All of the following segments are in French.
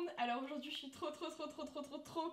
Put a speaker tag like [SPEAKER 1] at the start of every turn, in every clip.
[SPEAKER 1] monde. Alors aujourd'hui je suis trop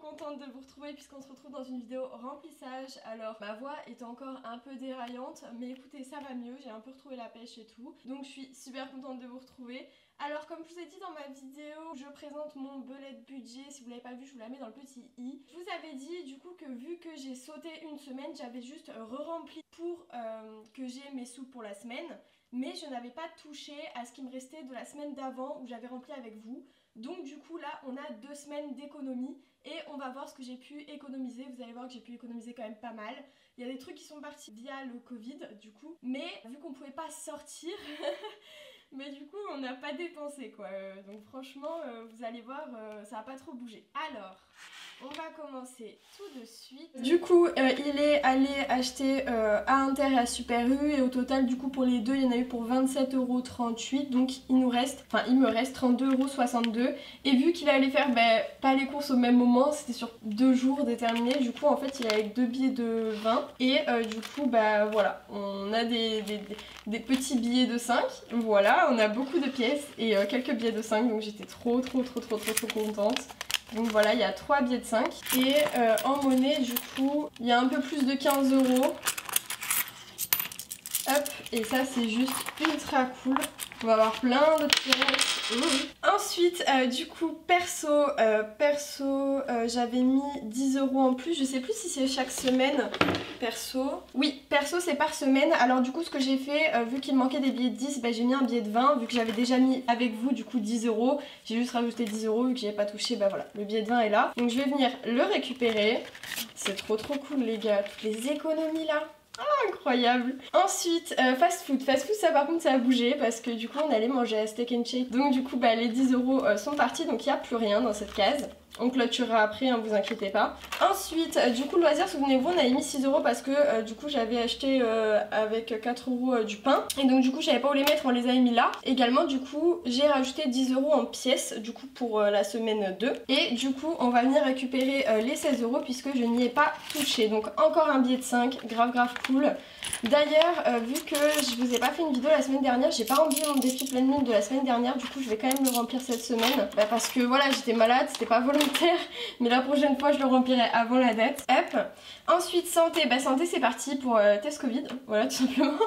[SPEAKER 1] contente de vous retrouver puisqu'on se retrouve dans une vidéo remplissage. Alors ma voix est encore un peu déraillante mais écoutez ça va mieux, j'ai un peu retrouvé la pêche et tout. Donc je suis super contente de vous retrouver. Alors comme je vous ai dit dans ma vidéo, je présente mon bullet budget. Si vous l'avez pas vu, je vous la mets dans le petit i. Je vous avais dit du coup que vu que j'ai sauté une semaine, j'avais juste re-rempli pour que j'ai mes sous pour la semaine. Mais je n'avais pas touché à ce qui me restait de la semaine d'avant où j'avais rempli avec vous. Donc du coup là on a 2 semaines d'économie et on va voir ce que j'ai pu économiser. Vous allez voir que j'ai pu économiser quand même pas mal. Il y a des trucs qui sont partis via le Covid du coup. Mais vu qu'on pouvait pas sortir... Mais du coup on n'a pas dépensé quoi, donc franchement vous allez voir ça va pas trop bouger. Alors on va commencer tout de suite. Du coup il est allé acheter à Inter et à Super U et au total du coup pour les deux il y en a eu pour 27,38 €. Donc il nous reste, enfin il me reste 32,62 €. Et vu qu'il allait faire pas les courses au même moment, c'était sur 2 jours déterminés, du coup en fait il est avec 2 billets de 20 et du coup voilà, on a des petits billets de 5, voilà, on a beaucoup de pièces et quelques billets de 5, donc j'étais trop contente. Donc voilà, il y a 3 billets de 5 et en monnaie du coup il y a un peu plus de 15 €. Hop, et ça c'est juste ultra cool. On va avoir plein de pièces. Ensuite, du coup, perso, j'avais mis 10 € en plus. Je sais plus si c'est chaque semaine. Perso. Oui, perso, c'est par semaine. Alors, du coup, ce que j'ai fait, vu qu'il manquait des billets de 10, j'ai mis un billet de 20. Vu que j'avais déjà mis avec vous, du coup, 10 €. J'ai juste rajouté 10 € vu que j'avais pas touché. Voilà, le billet de 20 est là. Donc, je vais venir le récupérer. C'est trop cool, les gars. Toutes les économies là. Ah, incroyable. Ensuite fast food ça par contre ça a bougé parce que du coup on allait manger à Steak and Shake. Donc du coup les 10 € sont partis, donc il n'y a plus rien dans cette case. On clôturera après, hein, vous inquiétez pas. Ensuite, du coup, loisir, souvenez-vous, on avait mis 6 € parce que du coup, j'avais acheté avec 4 € du pain. Et donc, du coup, j'avais pas où les mettre, on les avait mis là. Également, du coup, j'ai rajouté 10 € en pièces, du coup, pour la semaine 2. Et du coup, on va venir récupérer les 16 € puisque je n'y ai pas touché. Donc, encore un billet de 5, grave cool. D'ailleurs, vu que je vous ai pas fait une vidéo la semaine dernière, j'ai pas rempli mon défi pleine lune de la semaine dernière, du coup je vais quand même le remplir cette semaine. Parce que voilà, j'étais malade, c'était pas volontaire, mais la prochaine fois je le remplirai avant la date. Hop. Ensuite santé, santé c'est parti pour test Covid, voilà tout simplement.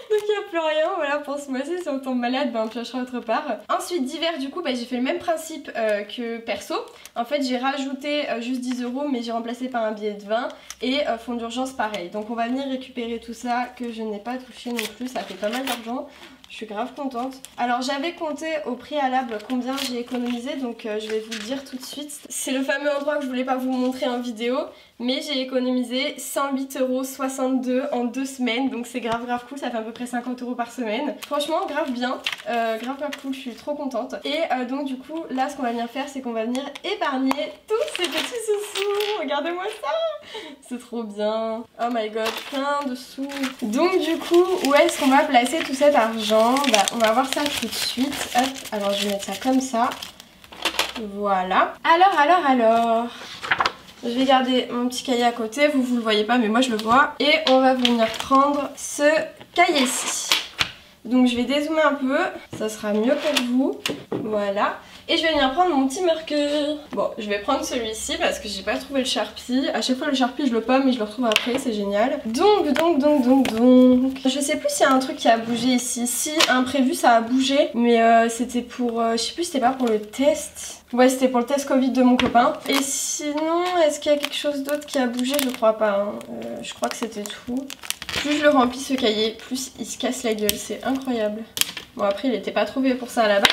[SPEAKER 1] Donc il n'y a plus rien, voilà, pour ce mois-ci, si on tombe malade, on piochera autre part. Ensuite divers, du coup j'ai fait le même principe que perso. En fait j'ai rajouté juste 10 € mais j'ai remplacé par un billet de 20 et fonds d'urgence pareil. Donc on va venir récupérer tout ça que je n'ai pas touché non plus, ça fait pas mal d'argent. Je suis grave contente. Alors j'avais compté au préalable combien j'ai économisé, donc je vais vous le dire tout de suite. C'est le fameux endroit que je voulais pas vous montrer en vidéo, mais j'ai économisé 108,62 € en 2 semaines, donc c'est grave cool, ça fait à peu près 50 € par semaine. Franchement grave bien, grave cool, je suis trop contente. Et donc du coup là ce qu'on va venir faire c'est qu'on va venir épargner tous ces petits sous-sous. Regardez-moi ça, c'est trop bien. Oh my god, plein de sous. Donc du coup où est-ce qu'on va placer tout cet argent? On va voir ça tout de suite. Hop, alors je vais mettre ça comme ça. Voilà. Alors. Je vais garder mon petit cahier à côté. Vous le voyez pas, mais moi je le vois. Et on va venir prendre ce cahier-ci. Donc je vais dézoomer un peu. Ça sera mieux pour vous. Voilà. Et je vais venir prendre mon petit marqueur. Bon, je vais prendre celui-ci parce que j'ai pas trouvé le Sharpie. À chaque fois le Sharpie je le pomme mais je le retrouve après, c'est génial. Donc. Je sais plus s'il y a un truc qui a bougé ici. Si, imprévu ça a bougé. Mais c'était pour, je sais plus, c'était pas pour le test. Ouais, c'était pour le test Covid de mon copain. Et sinon, est-ce qu'il y a quelque chose d'autre qui a bougé? Je crois pas. Hein. Je crois que c'était tout. Plus je le remplis ce cahier, plus il se casse la gueule. C'est incroyable. Bon, après, il était pas trouvé pour ça à la base.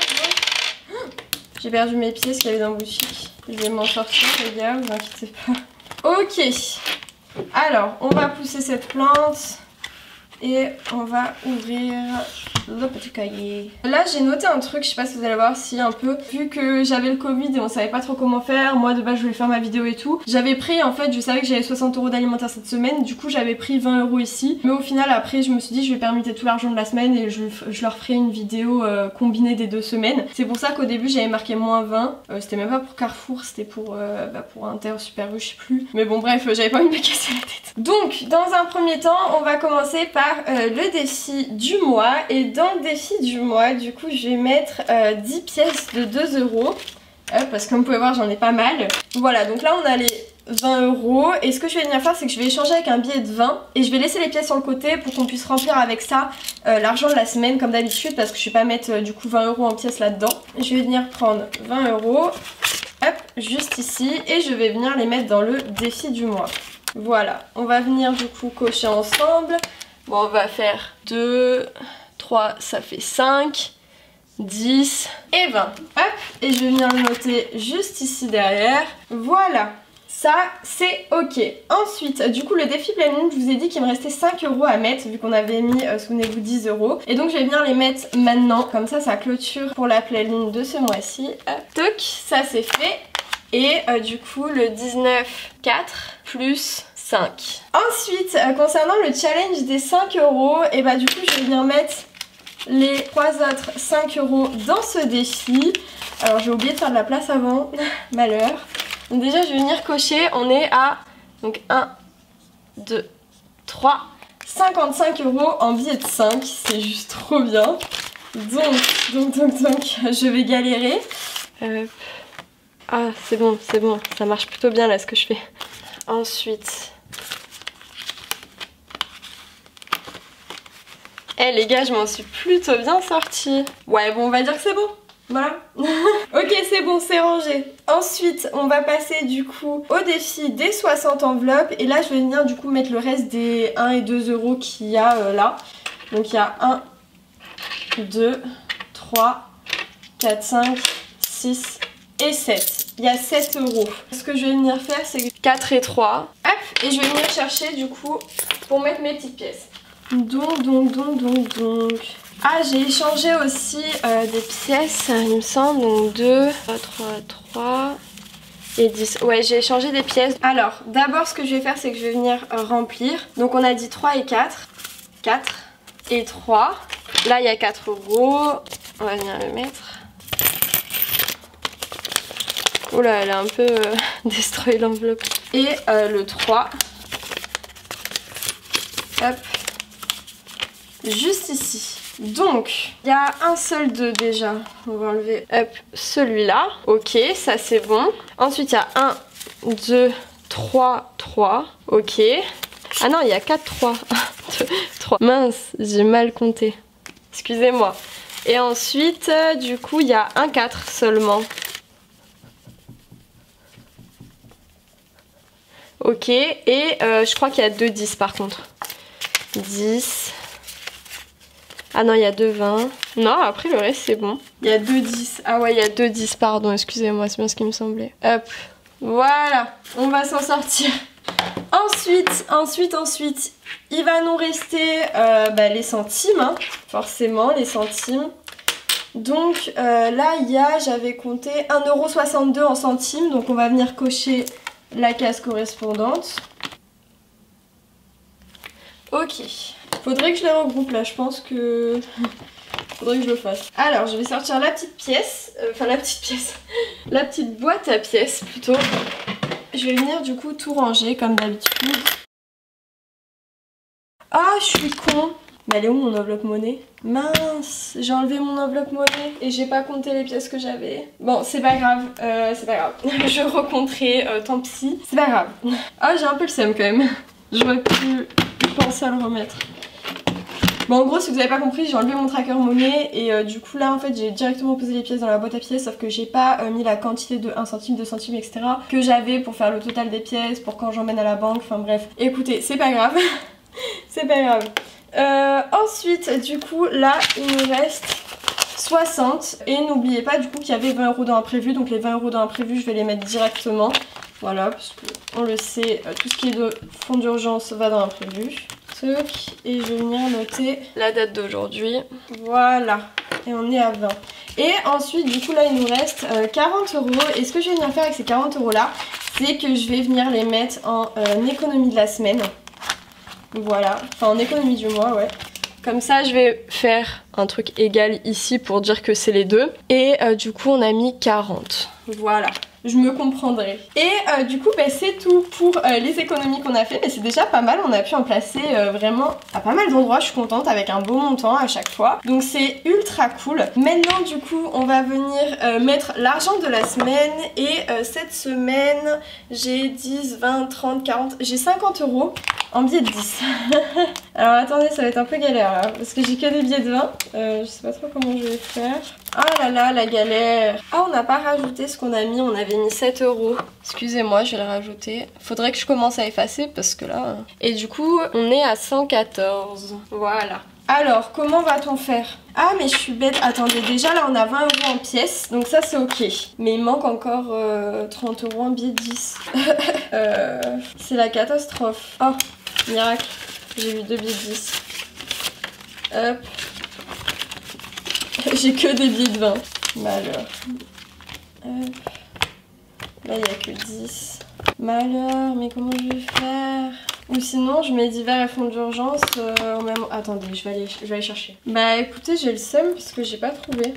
[SPEAKER 1] J'ai perdu mes pièces qu'il y avait dans la boutique. Je vais m'en sortir, les gars, vous inquiétez pas. Ok. Alors, on va pousser cette plante. Et on va ouvrir le petit cahier. Là j'ai noté un truc, je sais pas si vous allez voir si un peu. Vu que j'avais le Covid et on savait pas trop comment faire, moi de base je voulais faire ma vidéo et tout. J'avais pris en fait, je savais que j'avais 60 € d'alimentaire cette semaine, du coup j'avais pris 20 € ici. Mais au final après je me suis dit je vais permuter tout l'argent de la semaine et je leur ferai une vidéo combinée des 2 semaines. C'est pour ça qu'au début j'avais marqué moins 20. C'était même pas pour Carrefour, c'était pour Inter, Super U, je sais plus. Mais bon bref, j'avais pas envie de me casser la tête. Donc dans un premier temps on va commencer par le défi du mois. Et dans le défi du mois du coup je vais mettre 10 pièces de 2 €. Hop, parce que comme vous pouvez voir, j'en ai pas mal. Voilà, donc là on a les 20 €. Et ce que je vais venir faire, c'est que je vais échanger avec un billet de 20 et je vais laisser les pièces sur le côté pour qu'on puisse remplir avec ça l'argent de la semaine comme d'habitude, parce que je vais pas mettre du coup 20 € en pièces là-dedans. Je vais venir prendre 20 €, hop, juste ici, et je vais venir les mettre dans le défi du mois. Voilà, on va venir du coup cocher ensemble. Bon, on va faire 2, 3, ça fait 5, 10 et 20. Hop, et je vais venir le noter juste ici derrière. Voilà. Ça, c'est ok. Ensuite, du coup, le défi pleine lune, je vous ai dit qu'il me restait 5 € à mettre, vu qu'on avait mis, souvenez-vous, 10 €. Et donc, je vais venir les mettre maintenant. Comme ça clôture pour la pleine lune de ce mois-ci. Toc, ça c'est fait. Et du coup, le 19,4 plus 5. Ensuite, concernant le challenge des 5 €, et bah du coup, je vais venir mettre les 3 autres 5 € dans ce défi. Alors, j'ai oublié de faire de la place avant. Malheur. Donc déjà je vais venir cocher, on est à donc 1, 2, 3, 55 € en billets de 5, c'est juste trop bien. Donc, je vais galérer. Ah c'est bon, ça marche plutôt bien là ce que je fais. Ensuite... Eh les gars, je m'en suis plutôt bien sortie. Ouais bon, on va dire que c'est bon. Voilà. Ok, c'est bon, c'est rangé. Ensuite, on va passer du coup au défi des 60 enveloppes. Et là, je vais venir du coup mettre le reste des 1 et 2 € qu'il y a là. Donc, il y a 1, 2, 3, 4, 5, 6 et 7. Il y a 7 €. Ce que je vais venir faire, c'est 4 et 3. Hop, et je vais venir chercher du coup pour mettre mes petites pièces. Donc. Ah, j'ai échangé aussi des pièces, il me semble, donc 2, 3 et 10. Ouais, j'ai échangé des pièces. Alors, d'abord, ce que je vais faire, c'est que je vais venir remplir. Donc, on a dit 3 et 4. 4 et 3. Là, il y a 4 €. On va venir le mettre. Oula, elle a un peu destroy l'enveloppe. Et le 3. Hop. Juste ici. Donc, il y a un seul 2 déjà. On va enlever, hop, celui-là. Ok, ça c'est bon. Ensuite, il y a 1, 2, 3, 3. Ok. Ah non, il y a 4, 3. 1, 2, 3. Mince, j'ai mal compté. Excusez-moi. Et ensuite, du coup, il y a un 4 seulement. Ok, et je crois qu'il y a 2 10 par contre. 10. Ah non, il y a 2 20. Non, après le reste c'est bon. Il y a 2 10. Ah ouais, il y a 2 10, pardon, excusez-moi, c'est bien ce qui me semblait. Hop, voilà, on va s'en sortir. Ensuite, il va nous rester les centimes, hein, forcément, les centimes. Donc là, j'avais compté 1,62 € en centimes, donc on va venir cocher la case correspondante. Ok. Faudrait que je les regroupe là, je pense que... Faudrait que je le fasse. Alors, je vais sortir la petite pièce, la petite boîte à pièces plutôt. Je vais venir du coup tout ranger comme d'habitude. Ah, je suis con. Mais elle est où mon enveloppe monnaie? Mince, j'ai enlevé mon enveloppe monnaie et j'ai pas compté les pièces que j'avais. Bon, c'est pas grave, je recompterai, tant pis. C'est pas grave. Ah, j'ai un peu le seum quand même. J'aurais pu penser à le remettre. Bon, en gros, si vous avez pas compris, j'ai enlevé mon tracker monnaie et du coup là en fait j'ai directement posé les pièces dans la boîte à pièces, sauf que j'ai pas mis la quantité de 1 centime, 2 centimes, etc. que j'avais pour faire le total des pièces, pour quand j'emmène à la banque, enfin bref. Écoutez, c'est pas grave. C'est pas grave. Ensuite, du coup, là, il nous reste 60. Et n'oubliez pas, du coup, qu'il y avait 20 € dans imprévu. Donc les 20 € dans imprévu, je vais les mettre directement. Voilà, parce qu'on le sait, tout ce qui est de fonds d'urgence va dans imprévu. Et je vais venir noter la date d'aujourd'hui. Voilà. Et on est à 20. Et ensuite, du coup, là, il nous reste 40 €. Et ce que je vais venir faire avec ces 40 € là, c'est que je vais venir les mettre en économie de la semaine. Voilà, enfin en économie du mois, ouais. Comme ça, je vais faire un truc égal ici pour dire que c'est les deux. Et du coup, on a mis 40. Voilà. je me comprendrai. Et du coup c'est tout pour les économies qu'on a fait, mais c'est déjà pas mal, on a pu en placer vraiment à pas mal d'endroits, je suis contente, avec un beau montant à chaque fois. Donc c'est ultra cool. Maintenant du coup on va venir mettre l'argent de la semaine et cette semaine j'ai 10, 20, 30, 40, j'ai 50 € en billets de 10. Alors attendez, ça va être un peu galère là, parce que j'ai que des billets de 20. Je sais pas trop comment je vais faire. Ah là là, la galère. Ah, on n'a pas rajouté ce qu'on a mis, on avait mis 7 €. Excusez-moi, je vais le rajouter. Faudrait que je commence à effacer parce que là... Et du coup, on est à 114. Voilà. Alors, comment va-t-on faire? Ah, mais je suis bête. Attendez, déjà là, on a 20 € en pièces, donc ça c'est ok. Mais il manque encore 30 € en billets de 10. C'est la catastrophe. Oh, miracle. J'ai eu 2 billets de 10. Hop. J'ai que des billets de 20. Malheur. Hop. Là, il n'y a que 10. Malheur, mais comment je vais faire? Ou sinon, je mets divers et fonds d'urgence au même... Attendez, je vais aller chercher. Bah écoutez, j'ai le seum parce que j'ai pas trouvé.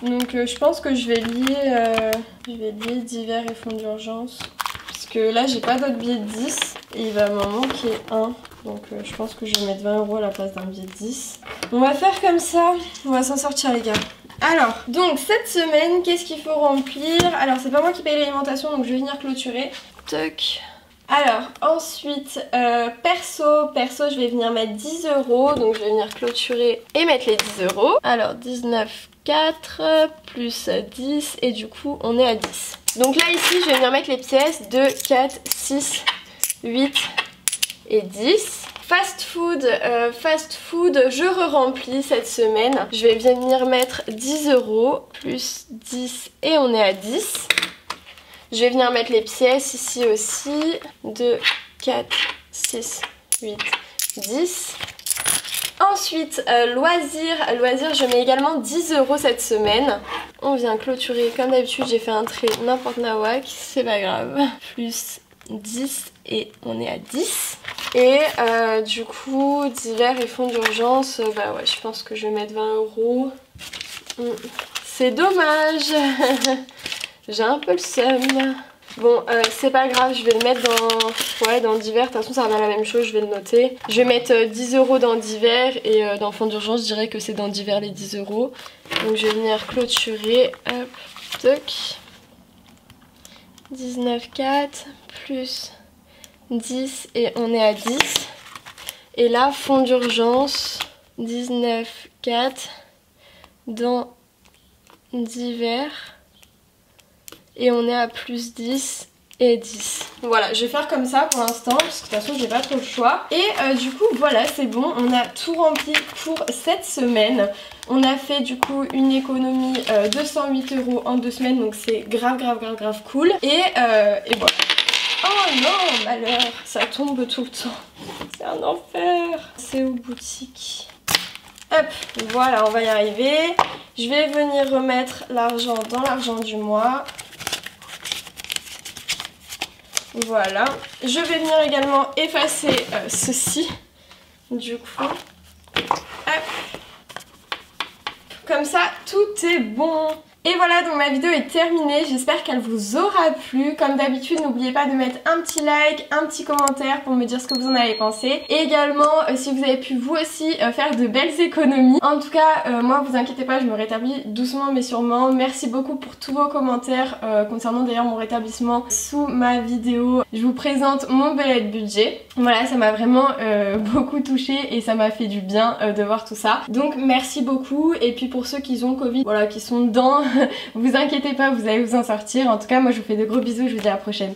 [SPEAKER 1] Donc je pense que je vais lier divers et fonds d'urgence. Parce que là, j'ai pas d'autres billets de 10. Et il va m'en manquer un. Donc je pense que je vais mettre 20 € à la place d'un billet de 10. On va faire comme ça. On va s'en sortir les gars. Alors, donc cette semaine, qu'est-ce qu'il faut remplir? Alors c'est pas moi qui paye l'alimentation, donc je vais venir clôturer. Toc. Alors ensuite, perso, je vais venir mettre 10 €. Donc je vais venir clôturer et mettre les 10 €. Alors 19,4 plus 10 et du coup on est à 10. Donc là ici je vais venir mettre les pièces 2, 4, 6, 8 et 10. Fast food, je re-remplis cette semaine. Je vais venir mettre 10 € plus 10 et on est à 10. Je vais venir mettre les pièces ici aussi. 2, 4, 6, 8, 10. Ensuite, loisirs, je mets également 10 € cette semaine. On vient clôturer comme d'habitude, j'ai fait un trait n'importe nawak, c'est pas grave. Plus 10 et on est à 10. Et du coup, divers et fonds d'urgence, bah ouais, je pense que je vais mettre 20 €. C'est dommage. J'ai un peu le seum. Bon, c'est pas grave, je vais le mettre dans divers. De toute façon, ça revient à la même chose, je vais le noter. Je vais mettre 10 € dans divers et dans fonds d'urgence, je dirais que c'est dans divers les 10 €. Donc je vais venir clôturer. Hop, toc. 19,4 plus 10 et on est à 10. Et là, fonds d'urgence, 19,4 dans divers. Et on est à plus 10 et 10. Voilà, je vais faire comme ça pour l'instant, parce que de toute façon j'ai pas trop le choix. Et du coup voilà, c'est bon, on a tout rempli pour cette semaine. On a fait du coup une économie de 108 € en 2 semaines, donc c'est grave cool. Et voilà. Oh non, malheur, ça tombe tout le temps. C'est un enfer. C'est où boutique? Hop, voilà, on va y arriver. Je vais venir remettre l'argent dans l'argent du mois. Voilà. Je vais venir également effacer ceci. Du coup, hop. Comme ça, tout est bon. Et voilà, donc ma vidéo est terminée, j'espère qu'elle vous aura plu. Comme d'habitude, n'oubliez pas de mettre un petit like, un petit commentaire pour me dire ce que vous en avez pensé. Et également, si vous avez pu vous aussi faire de belles économies. En tout cas, moi, vous inquiétez pas, je me rétablis doucement mais sûrement. Merci beaucoup pour tous vos commentaires concernant d'ailleurs mon rétablissement sous ma vidéo. Je vous présente mon bullet budget. Voilà, ça m'a vraiment beaucoup touchée et ça m'a fait du bien de voir tout ça. Donc merci beaucoup. Et puis pour ceux qui ont Covid, voilà, qui sont dedans, vous inquiétez pas, vous allez vous en sortir. En tout cas, moi je vous fais de gros bisous, je vous dis à la prochaine.